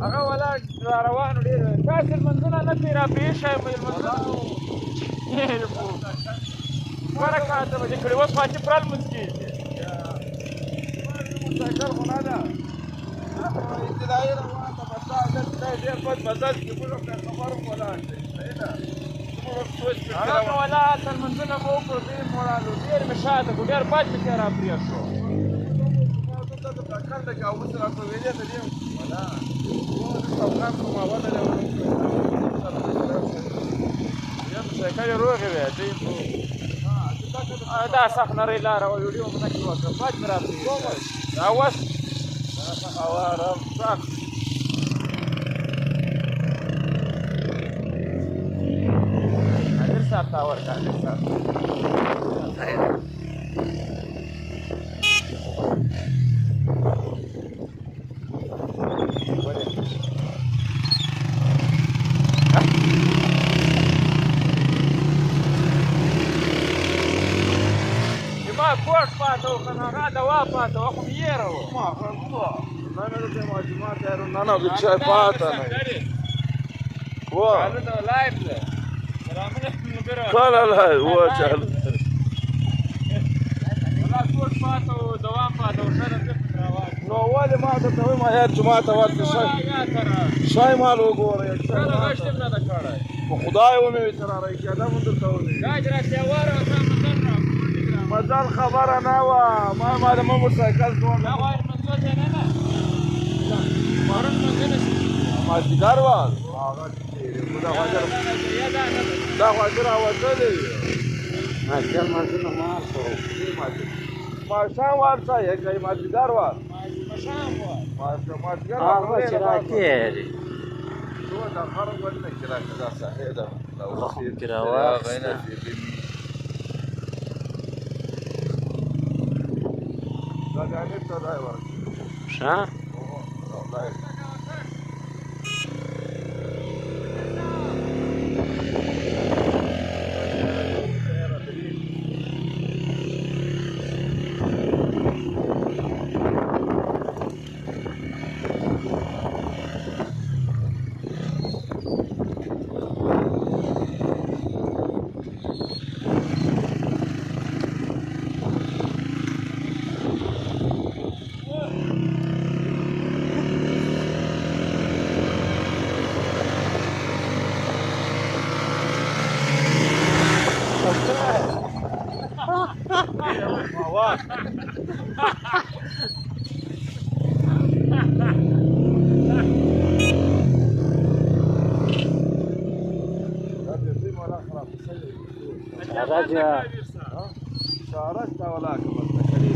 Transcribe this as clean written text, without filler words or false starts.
هغه ولاړ را روان ډېر تاسې لمونځونه نه پرې راپرېښی لمونځونه شپږ رکعته به دې کړي اوس خو اتې پوره لمونځ کېږي موټرسایکل خو نه ده ابتدایي روان ده بس دا دی ډېر بد مزاج کې موږ پرې خبر هم ولاړ دی صحیح ده هغه مې ولاړ هلته لمونځونه مو وکړو ډېر مو راغلو ډېر مې شاته کړو ډېر بد مې ترې راپرېښو کنده که اوس راته ویلې ته دې ولاړ صفقان کوم اول له موټرسایکل یې روغې وې دا سخت نرۍ لاره وه ویډیو مو نه کې وکړه بد مې راپرېښی دا اوس هوا رم سخت حاضر صاحب ته ورکړه حاضر صاحب کوټ پاته و که نه هغه دوا پاته وه خو مې یېره وه نه مې دلته ماشومان تیارو نه نه بل شی پاته نه وه هلته لایف ده کله لایف وه چالو ولا کوټ پاته و دوا پاته و ښه ده بېرته راواچ نو ولې ما درته وایم یار چې ما ته ورته شی مال وګوره ښه ده غش دې نه ده کړی په خدای ومې وي ته رارایي کېده مو درته وویل دا چې راته واره وه تا مزل را مزل خبره نه وه ما د مو موټرسایکل ځوړ دا غواړي منځو ځای نه ده پرون منځونه مازدیګر وه هغه دا خو حاجي راوتلی مازدیګر منځونه مال شو ماښام وار څه یې کوي مازدیګر وار ماښام وار مازدیګر هغه چې راکېږي دا خرق ولنه چې راکړه دا صحیح ده خو کې راواخېسته دا جانب ته ځای ورکړه ښه شارك ولا